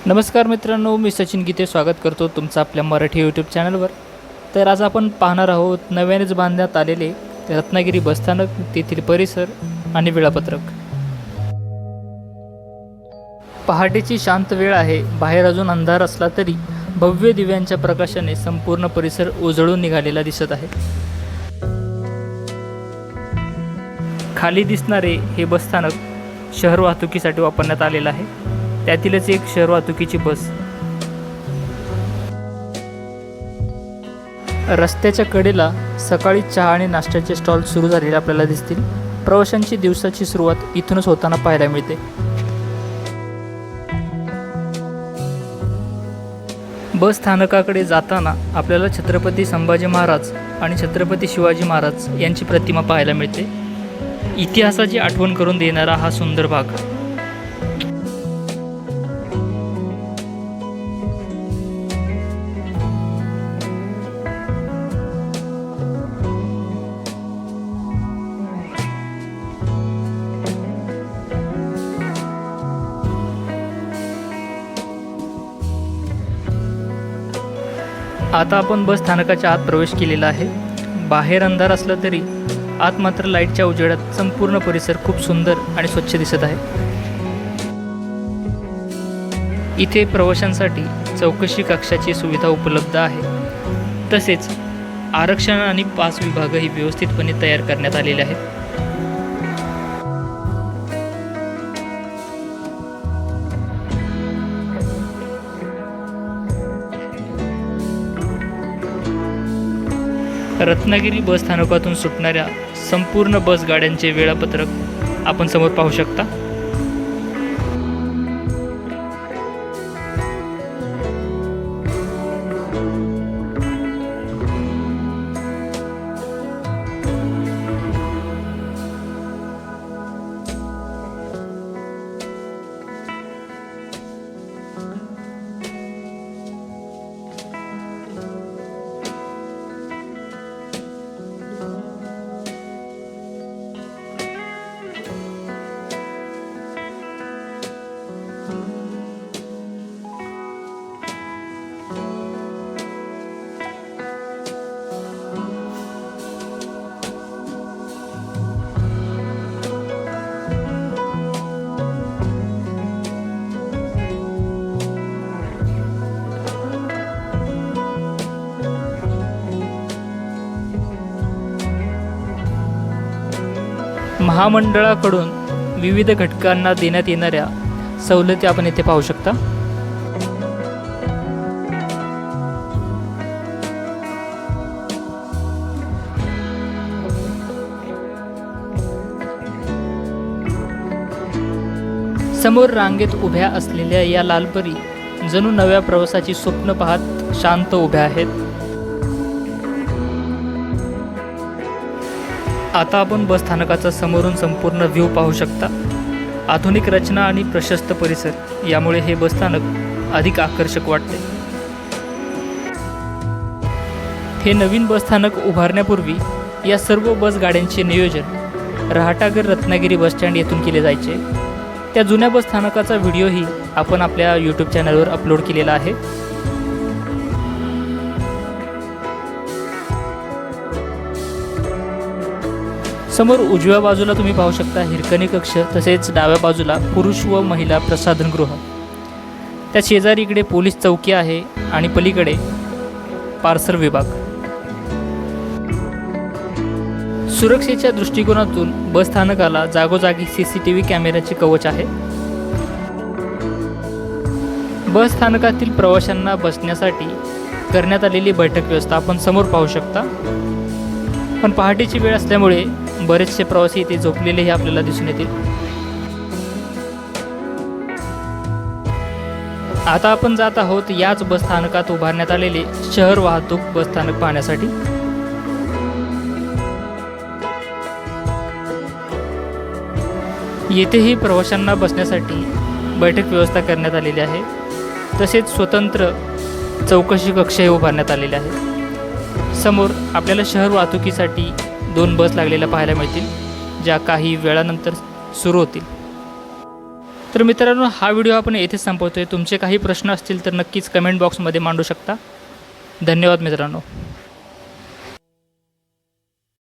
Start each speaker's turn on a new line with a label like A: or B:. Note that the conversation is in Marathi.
A: नमस्कार मित्रांनो, मी सचिन गीते स्वागत करतो तुमचं आपल्या मराठी यूट्यूब चॅनलवर। तर आज आपण पाहणार आहोत नव्यानेच बांधण्यात आलेले रत्नागिरी बसस्थानक, तेथील परिसर आणि वेळापत्रक। पहाटेची शांत वेळ आहे। बाहेर अजून अंधार असला तरी भव्य दिव्यांच्या प्रकाशाने संपूर्ण परिसर उजळून निघालेला दिसत आहे। खाली दिसणारे हे बसस्थानक शहर वाहतुकीसाठी वापरण्यात आलेलं आहे। त्यातीलच एक शहर वाहतुकीची बस। रस्त्याच्या कडेला सकाळी चहा आणि नाश्त्याचे स्टॉल सुरू झालेले आपल्याला दिसतील। प्रवाशांची दिवसाची सुरुवात इथूनच होताना पाहायला मिळते। बस स्थानकाकडे जाताना आपल्याला छत्रपती संभाजी महाराज आणि छत्रपती शिवाजी महाराज यांची प्रतिमा पाहायला मिळते। इतिहासाची आठवण करून देणारा हा सुंदर भाग। आता आपण बस स्थानकाच्या आत प्रवेश केलेला आहे। बाहेर अंधार असला तरी आत मात्र लाईटच्या उजेडात संपूर्ण परिसर खूप सुंदर आणि स्वच्छ दिसत आहे। इथे प्रवाशांसाठी चौकशी कक्षाची सुविधा उपलब्ध आहे। तसेच आरक्षण आणि पास विभागही व्यवस्थितपणे तयार करण्यात आलेले आहेत। रत्नागिरी बस स्थानकातून सुटणाऱ्या संपूर्ण बस गाड्यांचे वेळापत्रक आपण समोर पाहू शकता। महामंडळाकडून विविध घटकांना देण्यात येणाऱ्या सवलती आपण येथे पाहू शकता। समोर रांगेत उभ्या असलेल्या या लालपरी जणू नव्या प्रवासाची स्वप्न पाहत शांत उभ्या आहेत। आता आपण बस स्थानकाचा समोरून संपूर्ण व्ह्यू पाहू शकता। आधुनिक रचना आणि प्रशस्त परिसर यामुळे हे बस स्थानक अधिक आकर्षक वाटते। हे नवीन बस स्थानक उभारण्यापूर्वी या सर्व बस गाड्यांचे नियोजन रहाटागर रत्नागिरी बस स्टँड येथून केले जायचे। त्या जुन्या बस स्थानकाचा व्हिडिओही आपण आपल्या यूट्यूब चॅनलवर अपलोड केलेला आहे। समोर उजव्या बाजूला तुम्ही पाहू शकता हिरकणी कक्ष, तसेच डाव्या बाजूला पुरुष व महिला प्रसाधनगृह। त्या शेजारी इकडे पोलीस चौकी आहे आणि पलीकडे पार्सल विभाग। सुरक्षेच्या दृष्टिकोनातून बस स्थानकाला जागोजागी CCTV कॅमेऱ्याचे कवच आहे। बस स्थानकातील प्रवाशांना बसण्यासाठी करण्यात आलेली बैठक व्यवस्था आपण समोर पाहू शकता। पण पहाटेची वेळ असल्यामुळे बरेचसे प्रवासी इथे झोपलेलेही आपल्याला दिसून येतील। आता आपण जात आहोत याच बस स्थानकात उभारण्यात आलेले शहर वाहतूक बस स्थानक पाहण्यासाठी। येथेही प्रवाशांना बसण्यासाठी बैठक व्यवस्था करण्यात आलेली आहे। तसेच स्वतंत्र चौकशी कक्षही उभारण्यात आलेले आहेत। समोर आपल्याला शहर वाहतुकीसाठी 2 बस लागलेल्या पाहायला मिळतील, ज्या काही वेळानंतर सुरू होतील। तर मित्रांनो, हा व्हिडिओ आपण येथेच संपवतोय. तुमचे काही प्रश्न असतील तर नक्कीच कमेंट बॉक्समध्ये मांडू शकता. धन्यवाद मित्रांनो.